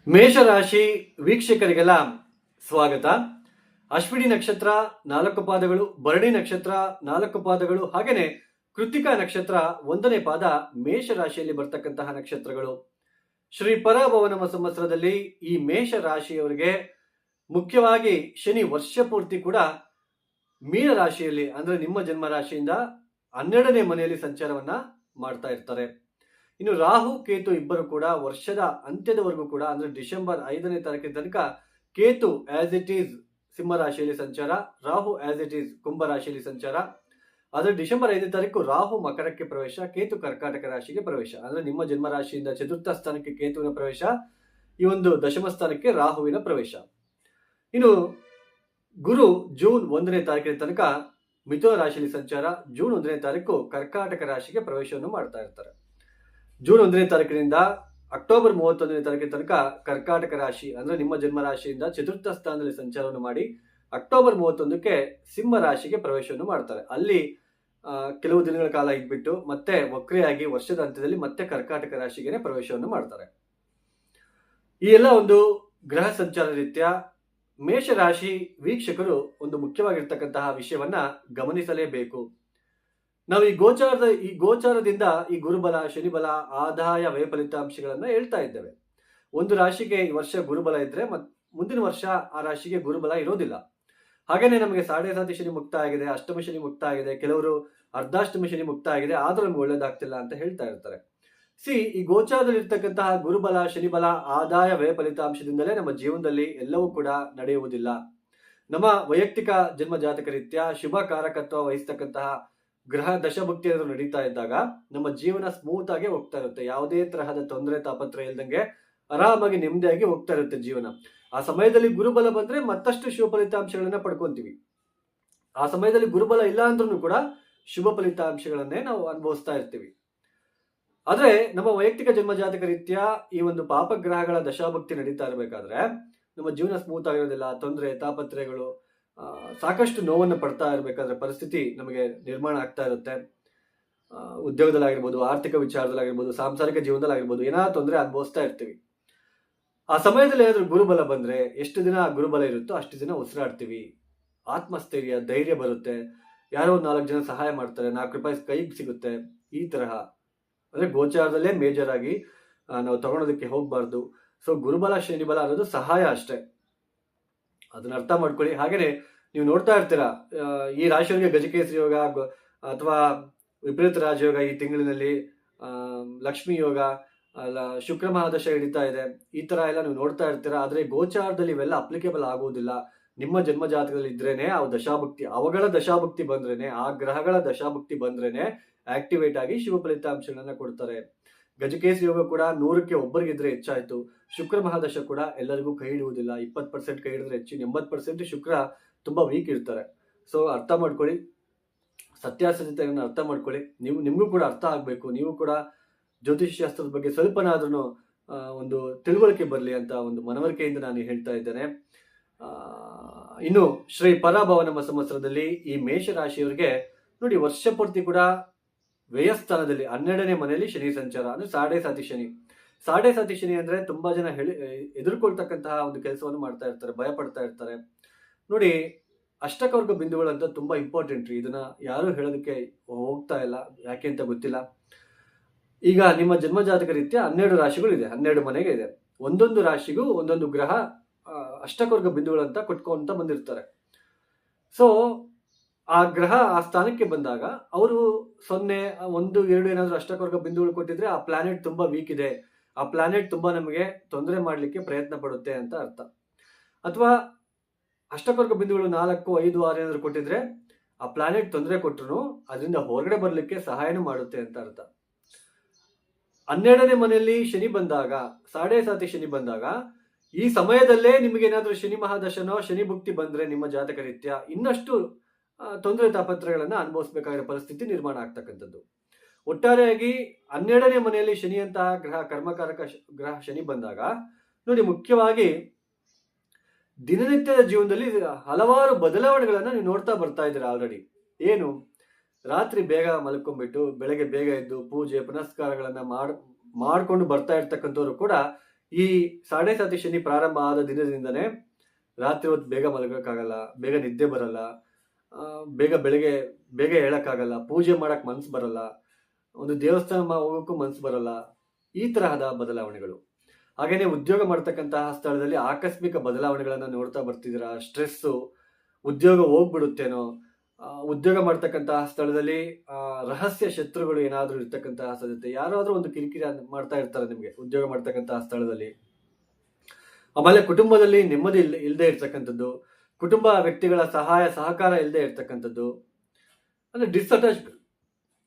ಮೇಷರಾಶಿ ವೀಕ್ಷಕರಿಗೆಲ್ಲ ಸ್ವಾಗತ. ಅಶ್ವಿನಿ ನಕ್ಷತ್ರ 4 ಪಾದಗಳು, ಭರಣಿ ನಕ್ಷತ್ರ 4 ಪಾದಗಳು, ಹಾಗೇನೆ ಕೃತಿಕಾ ನಕ್ಷತ್ರ 1ನೇ ಪಾದ ಮೇಷರಾಶಿಯಲ್ಲಿ ಬರ್ತಕ್ಕಂತಹ ನಕ್ಷತ್ರಗಳು. ಶ್ರೀ ಪರಾಭವನ ಸಂವತ್ಸರದಲ್ಲಿ ಈ ಮೇಷ ರಾಶಿಯವರಿಗೆ ಮುಖ್ಯವಾಗಿ ಶನಿ ವರ್ಷ ಪೂರ್ತಿ ಕೂಡ ಮೀನ ರಾಶಿಯಲ್ಲಿ ಅಂದ್ರೆ ನಿಮ್ಮ ಜನ್ಮ ರಾಶಿಯಿಂದ 12ನೇ ಮನೆಯಲ್ಲಿ ಸಂಚಾರವನ್ನ ಮಾಡ್ತಾ ಇರ್ತಾರೆ. ಇನ್ನು ರಾಹು ಕೇತು ಇಬ್ಬರು ಕೂಡ ವರ್ಷದ ಅಂತ್ಯದವರೆಗೂ ಕೂಡ ಅಂದ್ರೆ ಡಿಸೆಂಬರ್ 5ನೇ ತಾರೀಕಿನ ತನಕ ಕೇತು ಆಸ್ ಇಟ್ ಈಸ್ ಸಿಂಹ ರಾಶಿಯಲ್ಲಿ ಸಂಚಾರ, ರಾಹು ಆಸ್ ಇಟ್ ಈಸ್ ಕುಂಭ ರಾಶಿಯಲ್ಲಿ ಸಂಚಾರ. ಆದ್ರೆ ಡಿಸೆಂಬರ್ 5ನೇ ತಾರೀಕು ರಾಹು ಮಕರಕ್ಕೆ ಪ್ರವೇಶ, ಕೇತು ಕರ್ಕಾಟಕ ರಾಶಿಗೆ ಪ್ರವೇಶ. ಅಂದ್ರೆ ನಿಮ್ಮ ಜನ್ಮ ರಾಶಿಯಿಂದ ಚತುರ್ಥ ಸ್ಥಾನಕ್ಕೆ ಕೇತುವಿನ ಪ್ರವೇಶ, ಈ ಒಂದು ದಶಮ ಸ್ಥಾನಕ್ಕೆ ರಾಹುವಿನ ಪ್ರವೇಶ. ಇನ್ನು ಗುರು ಜೂನ್ 1ನೇ ತಾರೀಕಿನ ತನಕ ಮಿಥುನ ರಾಶಿಯಲ್ಲಿ ಸಂಚಾರ, ಜೂನ್ 1ನೇ ತಾರೀಕು ಕರ್ಕಾಟಕ ರಾಶಿಗೆ ಪ್ರವೇಶವನ್ನು ಮಾಡ್ತಾ ಇರ್ತಾರೆ. ಜೂನ್ 1ನೇ ತಾರೀಕಿನಿಂದ ಅಕ್ಟೋಬರ್ 31ನೇ ತಾರೀಕಿನ ತನಕ ಕರ್ಕಾಟಕ ರಾಶಿ ಅಂದ್ರೆ ನಿಮ್ಮ ಜನ್ಮ ರಾಶಿಯಿಂದ ಚತುರ್ಥ ಸ್ಥಾನದಲ್ಲಿ ಸಂಚಾರವನ್ನು ಮಾಡಿ ಅಕ್ಟೋಬರ್ 31ಕ್ಕೆ ಸಿಂಹ ರಾಶಿಗೆ ಪ್ರವೇಶವನ್ನು ಮಾಡ್ತಾರೆ. ಅಲ್ಲಿ ಕೆಲವು ದಿನಗಳ ಕಾಲ ಇದ್ಬಿಟ್ಟು ಮತ್ತೆ ವಕ್ರಿಯಾಗಿ ವರ್ಷದ ಅಂತ್ಯದಲ್ಲಿ ಮತ್ತೆ ಕರ್ಕಾಟಕ ರಾಶಿಗೆ ಪ್ರವೇಶವನ್ನು ಮಾಡ್ತಾರೆ. ಈ ಎಲ್ಲ ಒಂದು ಗ್ರಹ ಸಂಚಾರ ರೀತ್ಯ ಮೇಷರಾಶಿ ವೀಕ್ಷಕರು ಒಂದು ಮುಖ್ಯವಾಗಿರ್ತಕ್ಕಂತಹ ವಿಷಯವನ್ನ ಗಮನಿಸಲೇಬೇಕು. ನಾವು ಈ ಗೋಚಾರದಿಂದ ಈ ಗುರುಬಲ, ಶನಿಬಲ, ಆದಾಯ, ವ್ಯಯ ಫಲಿತಾಂಶಗಳನ್ನ ಹೇಳ್ತಾ ಇದ್ದೇವೆ. ಒಂದು ರಾಶಿಗೆ ಈ ವರ್ಷ ಗುರುಬಲ ಇದ್ರೆ ಮುಂದಿನ ವರ್ಷ ಆ ರಾಶಿಗೆ ಗುರುಬಲ ಇರೋದಿಲ್ಲ. ಹಾಗೇನೆ ನಮಗೆ 7.5 ಶನಿ ಮುಕ್ತ ಆಗಿದೆ, ಅಷ್ಟಮ ಶನಿ ಮುಕ್ತ ಆಗಿದೆ, ಕೆಲವರು ಅರ್ಧಾಷ್ಟಮ ಶನಿ ಮುಕ್ತ ಆಗಿದೆ, ಆದ್ರೂ ನಮ್ಗೆ ಒಳ್ಳೇದಾಗ್ತಿಲ್ಲ ಅಂತ ಹೇಳ್ತಾ ಇರ್ತಾರೆ. ಈ ಗೋಚಾರದಲ್ಲಿರ್ತಕ್ಕಂತಹ ಗುರುಬಲ, ಶನಿಬಲ, ಆದಾಯ, ವ್ಯಯ ಫಲಿತಾಂಶದಿಂದಲೇ ನಮ್ಮ ಜೀವನದಲ್ಲಿ ಎಲ್ಲವೂ ಕೂಡ ನಡೆಯುವುದಿಲ್ಲ. ನಮ್ಮ ವೈಯಕ್ತಿಕ ಜನ್ಮ ಜಾತಕ ರೀತ್ಯ ಶುಭ ಕಾರಕತ್ವ ವಹಿಸ್ತಕ್ಕಂತಹ ಗ್ರಹ ದಶಭುಕ್ತಿ ಏನಾದ್ರು ನಡೀತಾ ಇದ್ದಾಗ ನಮ್ಮ ಜೀವನ ಸ್ಮೂತ್ ಆಗಿ ಹೋಗ್ತಾ ಇರುತ್ತೆ. ಯಾವುದೇ ತರಹದ ತೊಂದರೆ ತಾಪತ್ರ ಇಲ್ದಂಗೆ ಆರಾಮಾಗಿ ನೆಮ್ಮದಿಯಾಗಿ ಹೋಗ್ತಾ ಇರುತ್ತೆ ಜೀವನ. ಆ ಸಮಯದಲ್ಲಿ ಗುರುಬಲ ಬಂದ್ರೆ ಮತ್ತಷ್ಟು ಶುಭ ಫಲಿತಾಂಶಗಳನ್ನ ಪಡ್ಕೊಂತೀವಿ. ಆ ಸಮಯದಲ್ಲಿ ಗುರುಬಲ ಇಲ್ಲ ಅಂದ್ರೂ ಕೂಡ ಶುಭ ಫಲಿತಾಂಶಗಳನ್ನೇ ನಾವು ಅನುಭವಿಸ್ತಾ ಇರ್ತೀವಿ. ಆದ್ರೆ ನಮ್ಮ ವೈಯಕ್ತಿಕ ಜನ್ಮ ಜಾತಕ ರೀತ್ಯ ಈ ಒಂದು ಪಾಪಗ್ರಹಗಳ ದಶಾಭಕ್ತಿ ನಡೀತಾ ಇರಬೇಕಾದ್ರೆ ನಮ್ಮ ಜೀವನ ಸ್ಮೂತ್ ಆಗಿರೋದಿಲ್ಲ. ತೊಂದರೆ ತಾಪತ್ರೆಗಳು, ಸಾಕಷ್ಟು ನೋವನ್ನು ಪಡ್ತಾ ಇರಬೇಕಾದ್ರೆ ಪರಿಸ್ಥಿತಿ ನಮಗೆ ನಿರ್ಮಾಣ ಆಗ್ತಾ ಇರುತ್ತೆ. ಉದ್ಯೋಗದಲ್ಲಾಗಿರ್ಬೋದು, ಆರ್ಥಿಕ ವಿಚಾರದಲ್ಲಾಗಿರ್ಬೋದು, ಸಾಂಸಾರಿಕ ಜೀವನದಲ್ಲಾಗಿರ್ಬೋದು, ಏನಾದ್ರು ತೊಂದರೆ ಅನುಭವಿಸ್ತಾ ಇರ್ತೀವಿ. ಆ ಸಮಯದಲ್ಲಿ ಏನಾದ್ರೂ ಗುರುಬಲ ಬಂದ್ರೆ ಎಷ್ಟು ದಿನ ಗುರುಬಲ ಇರುತ್ತೋ ಅಷ್ಟು ದಿನ ಉಸಿರಾಡ್ತೀವಿ. ಆತ್ಮಸ್ಥೈರ್ಯ, ಧೈರ್ಯ ಬರುತ್ತೆ. ಯಾರೋ 4 ಜನ ಸಹಾಯ ಮಾಡ್ತಾರೆ, 4 ರೂಪಾಯಿ ಕೈಗೆ ಸಿಗುತ್ತೆ. ಈ ತರಹ ಅಂದ್ರೆ ಗೋಚಾರದಲ್ಲೇ ಮೇಜರ್ ಆಗಿ ನಾವು ತಗೊಳೋದಕ್ಕೆ ಹೋಗ್ಬಾರ್ದು. ಸೊ ಗುರುಬಲ ಶನಿಬಲ ಅನ್ನೋದು ಸಹಾಯ ಅಷ್ಟೇ, ಅದನ್ನ ಅರ್ಥ ಮಾಡ್ಕೊಳ್ಳಿ. ಹಾಗೇನೆ ನೀವು ನೋಡ್ತಾ ಇರ್ತೀರಾ ಈ ರಾಶಿಯವರಿಗೆ ಗಜಕೇಸರಿ ಯೋಗ ಅಥವಾ ವಿಪರೀತ ರಾಜಯೋಗ ಈ ತಿಂಗಳಿನಲ್ಲಿ, ಲಕ್ಷ್ಮಿ ಯೋಗ, ಶುಕ್ರ ಮಹಾದಶ ಹಿಡಿತಾ ಇದೆ, ಈ ತರ ಎಲ್ಲ ನೀವು ನೋಡ್ತಾ ಇರ್ತೀರಾ. ಆದ್ರೆ ಗೋಚಾರದಲ್ಲಿ ಇವೆಲ್ಲ ಅಪ್ಲಿಕೇಬಲ್ ಆಗುವುದಿಲ್ಲ. ನಿಮ್ಮ ಜನ್ಮ ಜಾತಕದಲ್ಲಿ ಇದ್ರೇನೆ ಆ ದಶಾಭುಕ್ತಿ, ಅವುಗಳ ದಶಾಭುಕ್ತಿ ಬಂದ್ರೇನೆ, ಆ ಗ್ರಹಗಳ ದಶಾಭುಕ್ತಿ ಬಂದ್ರೇನೆ ಆಕ್ಟಿವೇಟ್ ಆಗಿ ಶುಭ ಫಲಿತಾಂಶಗಳನ್ನ ಕೊಡ್ತಾರೆ. ಗಜಕೇಸರಿ ಯೋಗ ಕೂಡ 100ಕ್ಕೆ ಒಬ್ಬರಿಗಿದ್ರೆ ಹೆಚ್ಚಾಯ್ತು. ಶುಕ್ರ ಮಹಾದಶ ಕೂಡ ಎಲ್ಲರಿಗೂ ಕೈ ಹಿಡುವುದಿಲ್ಲ. 20% ಕೈ ಹಿಡಿದ್ರೆ ಹೆಚ್ಚು, 80% ಶುಕ್ರ ತುಂಬಾ ವೀಕ್ ಇರ್ತಾರೆ. ಸೊ ಅರ್ಥ ಮಾಡ್ಕೊಳ್ಳಿ, ಸತ್ಯಾಸತ್ಯತೆಯನ್ನು ಅರ್ಥ ಮಾಡ್ಕೊಳ್ಳಿ. ನಿಮ್ಗೂ ಕೂಡ ಅರ್ಥ ಆಗ್ಬೇಕು. ನೀವು ಕೂಡ ಜ್ಯೋತಿಷ್ ಶಾಸ್ತ್ರದ ಬಗ್ಗೆ ಸ್ವಲ್ಪನಾದ್ರೂ ಒಂದು ತಿಳುವಳಿಕೆ ಬರಲಿ ಅಂತ ಒಂದು ಮನವರಿಕೆಯಿಂದ ನಾನು ಹೇಳ್ತಾ ಇದ್ದೇನೆ. ಇನ್ನು ಶ್ರೀ ಪರಾಭವನ ಸಂವತ್ಸರದಲ್ಲಿ ಈ ಮೇಷರಾಶಿಯವರಿಗೆ ನೋಡಿ, ವರ್ಷ ಪೂರ್ತಿ ಕೂಡ ವ್ಯಯಸ್ಥಾನದಲ್ಲಿ 12ನೇ ಮನೆಯಲ್ಲಿ ಶನಿ ಸಂಚಾರ ಅಂದ್ರೆ 7.5 ಶನಿ. 7.5 ಶನಿ ಅಂದ್ರೆ ತುಂಬಾ ಜನ ಎದುರ್ಕೊಳ್ತಕ್ಕಂತಹ ಒಂದು ಕೆಲಸವನ್ನು ಮಾಡ್ತಾ ಇರ್ತಾರೆ, ಭಯ ಪಡ್ತಾ ಇರ್ತಾರೆ. ನೋಡಿ, ಅಷ್ಟಕವರ್ಗ ಬಿಂದುಗಳು ಅಂತ ತುಂಬಾ ಇಂಪಾರ್ಟೆಂಟ್ ರೀ. ಇದನ್ನ ಯಾರು ಹೇಳೋದಕ್ಕೆ ಹೋಗ್ತಾ ಇಲ್ಲ, ಯಾಕೆ ಅಂತ ಗೊತ್ತಿಲ್ಲ. ಈಗ ನಿಮ್ಮ ಜನ್ಮ ಜಾತಕ ರೀತ್ಯ 12 ರಾಶಿಗಳು ಇದೆ, 12 ಮನೆಗೆ ಇದೆ. ಒಂದೊಂದು ರಾಶಿಗೂ ಒಂದೊಂದು ಗ್ರಹ ಅಷ್ಟಕವರ್ಗ ಬಿಂದುಗಳಂತ ಕೊಟ್ಕೊಂತ ಬಂದಿರ್ತಾರೆ. ಸೊ ಆ ಗ್ರಹ ಆ ಸ್ಥಾನಕ್ಕೆ ಬಂದಾಗ ಅವರು 0, 1, 2 ಏನಾದ್ರು ಅಷ್ಟಕವರ್ಗ ಬಿಂದುಗಳು ಕೊಟ್ಟಿದ್ರೆ ಆ ಪ್ಲಾನೆಟ್ ತುಂಬಾ ವೀಕ್ ಇದೆ, ಆ ಪ್ಲಾನೆಟ್ ತುಂಬಾ ನಮಗೆ ತೊಂದರೆ ಮಾಡ್ಲಿಕ್ಕೆ ಪ್ರಯತ್ನ ಪಡುತ್ತೆ ಅಂತ ಅರ್ಥ. ಅಥವಾ ಅಷ್ಟಕವರ್ಗ ಬಿಂದುಗಳು 4, 5, 6 ಏನಾದ್ರು ಕೊಟ್ಟಿದ್ರೆ ಆ ಪ್ಲಾನೆಟ್ ತೊಂದರೆ ಕೊಟ್ಟರು ಅದರಿಂದ ಹೊರಗಡೆ ಬರ್ಲಿಕ್ಕೆ ಸಹಾಯನೂ ಮಾಡುತ್ತೆ ಅಂತ ಅರ್ಥ. 12ನೇ ಮನೆಯಲ್ಲಿ ಶನಿ ಬಂದಾಗ, 7.5 ಶನಿ ಬಂದಾಗ ಈ ಸಮಯದಲ್ಲೇ ನಿಮಗೆ ಏನಾದ್ರೂ ಶನಿ ಮಹಾದಶನೋ ಶನಿ ಭುಕ್ತಿ ಬಂದ್ರೆ ನಿಮ್ಮ ಜಾತಕ ರೀತ್ಯ ಇನ್ನಷ್ಟು ತೊಂದರೆ ತಾಪತ್ರಗಳನ್ನ ಅನುಭವಿಸಬೇಕಾಗಿರೋ ಪರಿಸ್ಥಿತಿ ನಿರ್ಮಾಣ ಆಗ್ತಕ್ಕಂಥದ್ದು. ಒಟ್ಟಾರೆಯಾಗಿ 12ನೇ ಮನೆಯಲ್ಲಿ ಶನಿಯಂತಹ ಗ್ರಹ, ಕರ್ಮಕಾರಕ ಗ್ರಹ ಶನಿ ಬಂದಾಗ ನೋಡಿ, ಮುಖ್ಯವಾಗಿ ದಿನನಿತ್ಯದ ಜೀವನದಲ್ಲಿ ಹಲವಾರು ಬದಲಾವಣೆಗಳನ್ನ ನೀವು ನೋಡ್ತಾ ಬರ್ತಾ ಇದ್ದೀರಾ ಆಲ್ರೆಡಿ. ಏನು, ರಾತ್ರಿ ಬೇಗ ಮಲ್ಕೊಂಡ್ಬಿಟ್ಟು ಬೆಳಗ್ಗೆ ಬೇಗ ಎದ್ದು ಪೂಜೆ ಪುನಸ್ಕಾರಗಳನ್ನ ಮಾಡ್ಕೊಂಡು ಬರ್ತಾ ಇರ್ತಕ್ಕಂಥವ್ರು ಕೂಡ ಈ 7.5 ಶನಿ ಪ್ರಾರಂಭ ಆದ ದಿನದಿಂದನೇ ರಾತ್ರಿ ಹೊತ್ತು ಬೇಗ ಮಲಗೋಕ್ಕಾಗಲ್ಲ, ಬೇಗ ನಿದ್ದೆ ಬರಲ್ಲ, ಬೆಳಗ್ಗೆ ಬೇಗ ಹೇಳಕ್ಕಾಗಲ್ಲ, ಪೂಜೆ ಮಾಡಕ್ ಮನ್ಸು ಬರಲ್ಲ, ಒಂದು ದೇವಸ್ಥಾನ ಹೋಗೋಕ್ಕೂ ಮನ್ಸು ಬರಲ್ಲ. ಈ ತರಹದ ಬದಲಾವಣೆಗಳು. ಹಾಗೇನೆ ಉದ್ಯೋಗ ಮಾಡ್ತಕ್ಕಂತಹ ಸ್ಥಳದಲ್ಲಿ ಆಕಸ್ಮಿಕ ಬದಲಾವಣೆಗಳನ್ನ ನೋಡ್ತಾ ಬರ್ತಿದ್ದೀರಾ. ಸ್ಟ್ರೆಸ್ಸು, ಉದ್ಯೋಗ ಹೋಗ್ಬಿಡುತ್ತೇನೋ, ಉದ್ಯೋಗ ಮಾಡ್ತಕ್ಕಂತಹ ಸ್ಥಳದಲ್ಲಿ ರಹಸ್ಯ ಶತ್ರುಗಳು ಏನಾದ್ರೂ ಇರ್ತಕ್ಕಂತಹ ಸಾಧ್ಯತೆ, ಯಾರಾದ್ರೂ ಒಂದು ಕಿರಿಕಿರಿ ಮಾಡ್ತಾ ಇರ್ತಾರೆ ನಿಮ್ಗೆ ಉದ್ಯೋಗ ಮಾಡ್ತಕ್ಕಂತಹ ಸ್ಥಳದಲ್ಲಿ. ಆಮೇಲೆ ಕುಟುಂಬದಲ್ಲಿ ನೆಮ್ಮದಿ ಇಲ್ಲದೆ ಇರ್ತಕ್ಕಂಥದ್ದು, ಕುಟುಂಬ ವ್ಯಕ್ತಿಗಳ ಸಹಾಯ ಸಹಕಾರ ಇಲ್ಲದೆ ಇರ್ತಕ್ಕಂಥದ್ದು, ಅಂದ್ರೆ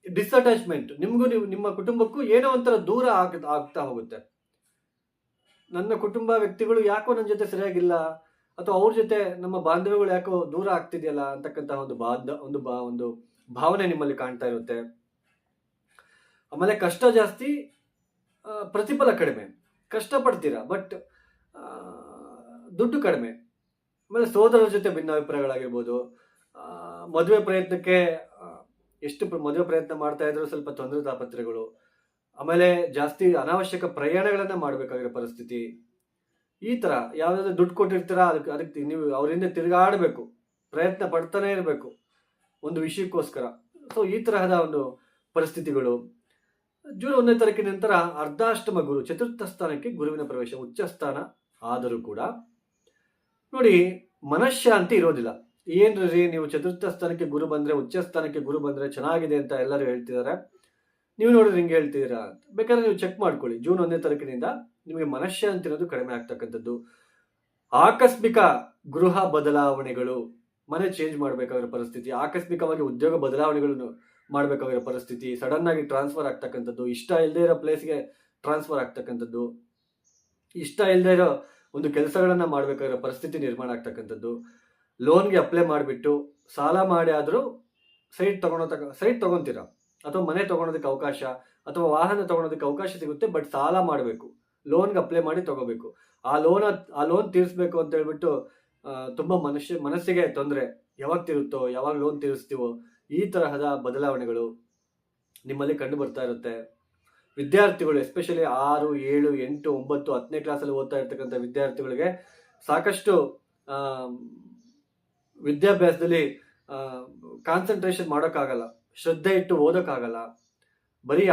ಡಿಸ್ಅಟ್ಯಾಚ್ಮೆಂಟ್. ನಿಮ್ಗೂ ನಿಮ್ಮ ಕುಟುಂಬಕ್ಕೂ ಏನೋ ಒಂಥರ ದೂರ ಆಗ್ತಾ ಹೋಗುತ್ತೆ. ನನ್ನ ಕುಟುಂಬ ವ್ಯಕ್ತಿಗಳು ಯಾಕೋ ನನ್ನ ಜೊತೆ ಸರಿಯಾಗಿಲ್ಲ, ಅಥವಾ ಅವ್ರ ಜೊತೆ ನಮ್ಮ ಬಾಂಧವ್ಯಗಳು ಯಾಕೋ ದೂರ ಆಗ್ತಿದೆಯಲ್ಲ ಅಂತಕ್ಕಂತಹ ಒಂದು ಭಾವನೆ ನಿಮ್ಮಲ್ಲಿ ಕಾಣ್ತಾ ಇರುತ್ತೆ. ಆಮೇಲೆ ಕಷ್ಟ ಜಾಸ್ತಿ, ಪ್ರತಿಫಲ ಕಡಿಮೆ. ಕಷ್ಟಪಡ್ತೀರಾ ಬಟ್ ದುಡ್ಡು ಕಡಿಮೆ. ಆಮೇಲೆ ಸೋದರರ ಜೊತೆ ಭಿನ್ನಾಭಿಪ್ರಾಯಗಳಾಗಿರ್ಬೋದು. ಮದುವೆ ಪ್ರಯತ್ನಕ್ಕೆ ಎಷ್ಟು ಮದುವೆ ಪ್ರಯತ್ನ ಮಾಡ್ತಾ ಇದ್ರು ಸ್ವಲ್ಪ ತೊಂದರೆ ತಾಪತ್ರೆಗಳು. ಆಮೇಲೆ ಜಾಸ್ತಿ ಅನಾವಶ್ಯಕ ಪ್ರಯಾಣಗಳನ್ನ ಮಾಡಬೇಕಾಗಿರೋ ಪರಿಸ್ಥಿತಿ. ಈ ತರ ಯಾವ್ದಾದ್ರು ದುಡ್ಡು ಕೊಟ್ಟಿರ್ತೀರಾ, ಅದಕ್ಕೆ ನೀವು ಅವರಿಂದ ತಿರುಗಾಡಬೇಕು, ಪ್ರಯತ್ನ ಪಡ್ತಾನೆ ಇರಬೇಕು ಒಂದು ವಿಷಯಕ್ಕೋಸ್ಕರ. ಸೊ ಈ ತರಹದ ಒಂದು ಪರಿಸ್ಥಿತಿಗಳು. ಜೂನ್ 1ನೇ ತಾರೀಕಿನ ನಂತರ ಅರ್ಧಾಷ್ಟಮ ಗುರು ಚತುರ್ಥ ಸ್ಥಾನಕ್ಕೆ ಗುರುವಿನ ಪ್ರವೇಶ, ಉಚ್ಚ ಸ್ಥಾನ ಆದರೂ ಕೂಡ ನೋಡಿ ಮನಃಶಾಂತಿ ಇರೋದಿಲ್ಲ. ಏನ್ರಿ ನೀವು ಚತುರ್ಥ ಸ್ಥಾನಕ್ಕೆ ಗುರು ಬಂದ್ರೆ, ಉಚ್ಚ ಸ್ಥಾನಕ್ಕೆ ಗುರು ಬಂದ್ರೆ ಚೆನ್ನಾಗಿದೆ ಅಂತ ಎಲ್ಲರೂ ಹೇಳ್ತಿದ್ದಾರೆ, ನೀವು ನೋಡಿದ್ರೆ ಹಿಂಗೆ ಹೇಳ್ತಿದ್ದೀರಾ ಅಂತ. ಬೇಕಾದ್ರೆ ನೀವು ಚೆಕ್ ಮಾಡ್ಕೊಳ್ಳಿ. ಜೂನ್ 1ನೇ ತಾರೀಕಿನಿಂದ ನಿಮಗೆ ಮನಃಶಾಂತಿ ಅನ್ನೋದು ಕಡಿಮೆ ಆಗ್ತಕ್ಕಂಥದ್ದು. ಆಕಸ್ಮಿಕ ಗೃಹ ಬದಲಾವಣೆಗಳು, ಮನೆ ಚೇಂಜ್ ಮಾಡಬೇಕಾಗಿರೋ ಪರಿಸ್ಥಿತಿ, ಆಕಸ್ಮಿಕವಾಗಿ ಉದ್ಯೋಗ ಬದಲಾವಣೆಗಳನ್ನು ಮಾಡಬೇಕಾಗಿರೋ ಪರಿಸ್ಥಿತಿ, ಸಡನ್ ಆಗಿ ಟ್ರಾನ್ಸ್ಫರ್ ಆಗ್ತಕ್ಕಂಥದ್ದು, ಇಷ್ಟ ಇಲ್ಲದೆ ಇರೋ ಪ್ಲೇಸ್ಗೆ ಟ್ರಾನ್ಸ್ಫರ್ ಆಗ್ತಕ್ಕಂಥದ್ದು, ಇಷ್ಟ ಇಲ್ಲದೆ ಇರೋ ಒಂದು ಕೆಲಸಗಳನ್ನ ಮಾಡಬೇಕಾಗಿರೋ ಪರಿಸ್ಥಿತಿ ನಿರ್ಮಾಣ ಆಗ್ತಕ್ಕಂಥದ್ದು, ಲೋನ್ಗೆ ಅಪ್ಲೈ ಮಾಡಿಬಿಟ್ಟು ಸಾಲ ಮಾಡಿ ಆದರೂ ಸೈಟ್ ತಗೊಂತೀರಾ, ಅಥವಾ ಮನೆ ತಗೊಳೋದಕ್ಕೆ ಅವಕಾಶ, ಅಥವಾ ವಾಹನ ತಗೊಳೋದಕ್ಕೆ ಅವಕಾಶ ಸಿಗುತ್ತೆ. ಬಟ್ ಸಾಲ ಮಾಡಬೇಕು, ಲೋನ್ಗೆ ಅಪ್ಲೈ ಮಾಡಿ ತಗೋಬೇಕು. ಆ ಲೋನ್ ತೀರಿಸ್ಬೇಕು ಅಂತ ಹೇಳ್ಬಿಟ್ಟು ತುಂಬಾ ಮನಸ್ಸಿಗೆ ತೊಂದರೆ. ಯಾವಾಗ ತೀರುತ್ತೋ, ಯಾವಾಗ ಲೋನ್ ತೀರಿಸ್ತೀವೋ, ಈ ತರಹದ ಬದಲಾವಣೆಗಳು ನಿಮ್ಮಲ್ಲಿ ಕಂಡು ಬರ್ತಾ ಇರುತ್ತೆ. ವಿದ್ಯಾರ್ಥಿಗಳು ಎಸ್ಪೆಷಲಿ 6, 7, 8, 9, 10ನೇ ಕ್ಲಾಸಲ್ಲಿ ಓದ್ತಾ ಇರ್ತಕ್ಕಂಥ ವಿದ್ಯಾರ್ಥಿಗಳಿಗೆ ಸಾಕಷ್ಟು ವಿದ್ಯಾಭ್ಯಾಸದಲ್ಲಿ ಕಾನ್ಸಂಟ್ರೇಷನ್ ಮಾಡೋಕ್ಕಾಗಲ್ಲ, ಶ್ರದ್ಧೆ ಇಟ್ಟು ಓದೋಕ್ಕಾಗಲ್ಲ. ಬರೀ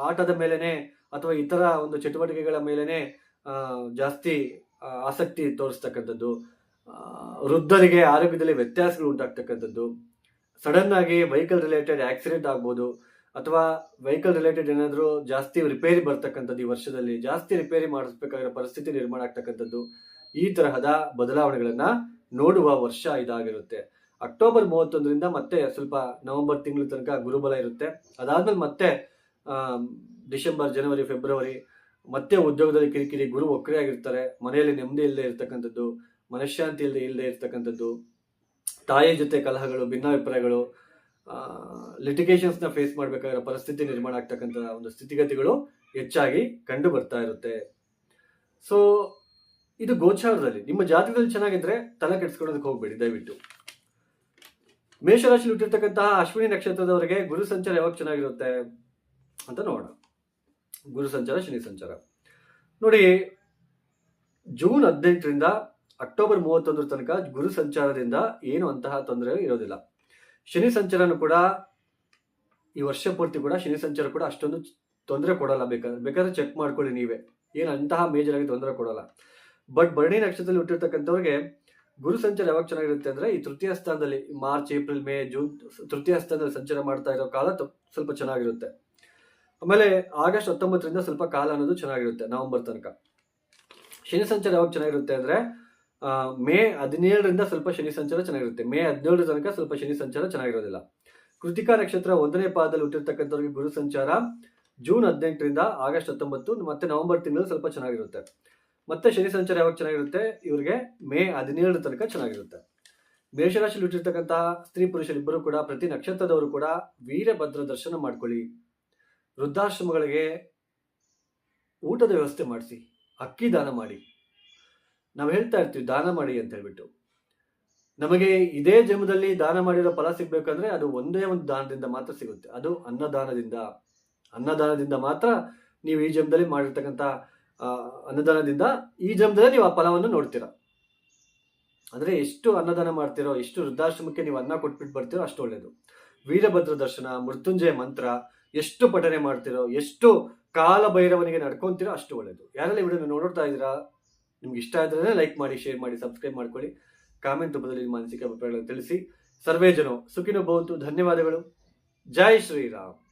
ಆಟದ ಮೇಲೆನೆ ಅಥವಾ ಇತರ ಒಂದು ಚಟುವಟಿಕೆಗಳ ಮೇಲೆನೆ ಜಾಸ್ತಿ ಆಸಕ್ತಿ ತೋರಿಸ್ತಕ್ಕಂಥದ್ದು, ವೃದ್ಧರಿಗೆ ಆರೋಗ್ಯದಲ್ಲಿ ವ್ಯತ್ಯಾಸಗಳು ಉಂಟಾಗ್ತಕ್ಕಂಥದ್ದು, ಸಡನ್ ಆಗಿ ವೆಹಿಕಲ್ ರಿಲೇಟೆಡ್ ಆಕ್ಸಿಡೆಂಟ್ ಆಗ್ಬೋದು, ಅಥವಾ ವೆಹಿಕಲ್ ರಿಲೇಟೆಡ್ ಏನಾದರೂ ಜಾಸ್ತಿ ರಿಪೇರಿ ಬರ್ತಕ್ಕಂಥದ್ದು, ಈ ವರ್ಷದಲ್ಲಿ ಜಾಸ್ತಿ ರಿಪೇರಿ ಮಾಡಿಸ್ಬೇಕಾಗಿರೋ ಪರಿಸ್ಥಿತಿ ನಿರ್ಮಾಣ ಆಗ್ತಕ್ಕಂಥದ್ದು. ಈ ತರಹದ ಬದಲಾವಣೆಗಳನ್ನ ನೋಡುವ ವರ್ಷ ಇದಾಗಿರುತ್ತೆ. ಅಕ್ಟೋಬರ್ 31ರಿಂದ ಮತ್ತೆ ಸ್ವಲ್ಪ ನವೆಂಬರ್ ತಿಂಗಳ ತನಕ ಗುರುಬಲ ಇರುತ್ತೆ. ಅದಾದ್ಮೇಲೆ ಮತ್ತೆ ಡಿಸೆಂಬರ್, ಜನವರಿ, ಫೆಬ್ರವರಿ ಮತ್ತೆ ಉದ್ಯೋಗದಲ್ಲಿ ಕಿರಿಕಿರಿ, ಗುರು ಒಕ್ಕರೆ ಆಗಿರ್ತಾರೆ, ಮನೆಯಲ್ಲಿ ನೆಮ್ಮದಿ ಇಲ್ಲದೆ ಇರ್ತಕ್ಕಂಥದ್ದು, ಮನಃಶಾಂತಿ ಇಲ್ಲದೆ ಇರ್ತಕ್ಕಂಥದ್ದು, ತಾಯಿ ಜೊತೆ ಕಲಹಗಳು, ಭಿನ್ನಾಭಿಪ್ರಾಯಗಳು, ಲಿಟಿಗೇಷನ್ಸ್ನ ಫೇಸ್ ಮಾಡಬೇಕಾಗಿರೋ ಪರಿಸ್ಥಿತಿ ನಿರ್ಮಾಣ ಆಗ್ತಕ್ಕಂಥ ಒಂದು ಸ್ಥಿತಿಗತಿಗಳು ಹೆಚ್ಚಾಗಿ ಕಂಡು ಬರ್ತಾ ಇರುತ್ತೆ. ಸೊ ಇದು ಗೋಚಾರದಲ್ಲಿ. ನಿಮ್ಮ ಜಾತಕದಲ್ಲಿ ಚೆನ್ನಾಗಿದ್ರೆ ತಲೆ ಕೆಡಿಸ್ಕೊಳ್ಳೋದಕ್ಕೆ ಹೋಗ್ಬೇಡಿ ದಯವಿಟ್ಟು. ಮೇಷರಾಶಿಯಲ್ಲಿ ಹುಟ್ಟಿರ್ತಕ್ಕಂತಹ ಅಶ್ವಿನಿ ನಕ್ಷತ್ರದವರಿಗೆ ಗುರು ಸಂಚಾರ ಯಾವಾಗ ಚೆನ್ನಾಗಿರುತ್ತೆ ಅಂತ ನೋಡೋಣ. ಗುರು ಸಂಚಾರ, ಶನಿ ಸಂಚಾರ ನೋಡಿ. ಜೂನ್ 18ರಿಂದ ಅಕ್ಟೋಬರ್ 31 ತನಕ ಗುರು ಸಂಚಾರದಿಂದ ಏನು ಅಂತಹ ತೊಂದರೆ ಇರೋದಿಲ್ಲ. ಶನಿ ಸಂಚಾರನು ಕೂಡ ಈ ವರ್ಷ ಪೂರ್ತಿ ಕೂಡ ಶನಿ ಸಂಚಾರ ಕೂಡ ಅಷ್ಟೊಂದು ತೊಂದರೆ ಕೊಡಲ್ಲ. ಬೇಕಾದ್ರೆ ಚೆಕ್ ಮಾಡ್ಕೊಳ್ಳಿ ನೀವೇ, ಏನು ಅಂತಹ ಮೇಜರ್ ಆಗಿ ತೊಂದರೆ ಕೊಡಲ್ಲ. ಬಟ್ ಭರಣಿ ನಕ್ಷತ್ರದಲ್ಲಿ ಹುಟ್ಟಿರ್ತಕ್ಕಂಥವ್ರಿಗೆ ಗುರು ಸಂಚಾರ ಯಾವಾಗ ಚೆನ್ನಾಗಿರುತ್ತೆ ಅಂದ್ರೆ ಈ ತೃತೀಯ ಸ್ಥಾನದಲ್ಲಿ ಮಾರ್ಚ್, ಏಪ್ರಿಲ್, ಮೇ, ಜೂನ್ ತೃತೀಯ ಸ್ಥಾನದಲ್ಲಿ ಸಂಚಾರ ಮಾಡ್ತಾ ಇರೋ ಕಾಲ ಸ್ವಲ್ಪ ಚೆನ್ನಾಗಿರುತ್ತೆ. ಆಮೇಲೆ ಆಗಸ್ಟ್ 19ರಿಂದ ಸ್ವಲ್ಪ ಕಾಲ ಅನ್ನೋದು ಚೆನ್ನಾಗಿರುತ್ತೆ, ನವೆಂಬರ್ ತನಕ. ಶನಿ ಸಂಚಾರ ಯಾವಾಗ ಚೆನ್ನಾಗಿರುತ್ತೆ ಅಂದ್ರೆ ಮೇ 17ರಿಂದ ಸ್ವಲ್ಪ ಶನಿ ಸಂಚಾರ ಚೆನ್ನಾಗಿರುತ್ತೆ. ಮೇ 17 ತನಕ ಸ್ವಲ್ಪ ಶನಿ ಸಂಚಾರ ಚೆನ್ನಾಗಿರೋದಿಲ್ಲ. ಕೃತಿಕಾ ನಕ್ಷತ್ರ 1ನೇ ಪಾದದಲ್ಲಿ ಹುಟ್ಟಿರ್ತಕ್ಕಂಥವ್ರಿಗೆ ಗುರು ಸಂಚಾರ ಜೂನ್ 18ರಿಂದ ಆಗಸ್ಟ್ 19, ಮತ್ತೆ ನವೆಂಬರ್ ತಿಂಗಳಲ್ಲಿ ಸ್ವಲ್ಪ ಚೆನ್ನಾಗಿರುತ್ತೆ. ಮತ್ತೆ ಶನಿ ಸಂಚಾರ ಯಾವಾಗ ಚೆನ್ನಾಗಿರುತ್ತೆ ಇವ್ರಿಗೆ ಮೇ 17 ತನಕ ಚೆನ್ನಾಗಿರುತ್ತೆ. ಮೇಷರಾಶಿಯಲ್ಲಿ ಹುಟ್ಟಿರ್ತಕ್ಕಂತಹ ಸ್ತ್ರೀ ಪುರುಷರಿಬ್ಬರು ಕೂಡ, ಪ್ರತಿ ನಕ್ಷತ್ರದವರು ಕೂಡ ವೀರಭದ್ರ ದರ್ಶನ ಮಾಡ್ಕೊಳ್ಳಿ. ವೃದ್ಧಾಶ್ರಮಗಳಿಗೆ ಊಟದ ವ್ಯವಸ್ಥೆ ಮಾಡಿಸಿ, ಅಕ್ಕಿ ದಾನ ಮಾಡಿ. ನಾವು ಹೇಳ್ತಾ ಇರ್ತೀವಿ ದಾನ ಮಾಡಿ ಅಂತ ಹೇಳ್ಬಿಟ್ಟು. ನಮಗೆ ಇದೇ ಜನ್ಮದಲ್ಲಿ ದಾನ ಮಾಡಿರೋ ಫಲ ಸಿಗ್ಬೇಕಂದ್ರೆ ಅದು ಒಂದೇ ಒಂದು ದಾನದಿಂದ ಮಾತ್ರ ಸಿಗುತ್ತೆ, ಅದು ಅನ್ನದಾನದಿಂದ. ಅನ್ನದಾನದಿಂದ ಮಾತ್ರ ನೀವು ಈ ಜನ್ಮದಲ್ಲಿ ಮಾಡಿರ್ತಕ್ಕಂಥ ಅನ್ನದಾನದಿಂದ ಈ ಜನ್ಮದಲ್ಲಿ ನೀವು ಆ ಫಲವನ್ನು ನೋಡ್ತೀರಾ. ಅಂದ್ರೆ ಎಷ್ಟು ಅನ್ನದಾನ ಮಾಡ್ತಿರೋ, ಎಷ್ಟು ವೃದ್ಧಾಶ್ರಮಕ್ಕೆ ನೀವು ಅನ್ನ ಕೊಟ್ಬಿಟ್ಟು ಬರ್ತೀರೋ ಅಷ್ಟು ಒಳ್ಳೇದು. ವೀರಭದ್ರ ದರ್ಶನ, ಮೃತ್ಯುಂಜಯ ಮಂತ್ರ ಎಷ್ಟು ಪಠನೆ ಮಾಡ್ತಿರೋ, ಎಷ್ಟು ಕಾಲ ಭೈರವನಿಗೆ ನಡ್ಕೊಂತೀರೋ ಅಷ್ಟು ಒಳ್ಳೇದು. ಯಾರೆಲ್ಲ ವಿಡಿಯೋನ ನೋಡ್ತಾ ಇದ್ದೀರಾ, ನಿಮ್ಗೆ ಇಷ್ಟ ಆದ್ರೆ ಲೈಕ್ ಮಾಡಿ, ಶೇರ್ ಮಾಡಿ, ಸಬ್ಸ್ಕ್ರೈಬ್ ಮಾಡ್ಕೊಳ್ಳಿ. ಕಾಮೆಂಟ್ ರೂಪದಲ್ಲಿ ನಿಮ್ಮ ಮಾನಸಿಕ ಅಭಿಪ್ರಾಯಗಳನ್ನು ತಿಳಿಸಿ. ಸರ್ವೇ ಜನೋ ಸುಖಿನೋ ಭವಂತು. ಧನ್ಯವಾದಗಳು. ಜೈ ಶ್ರೀರಾಮ್.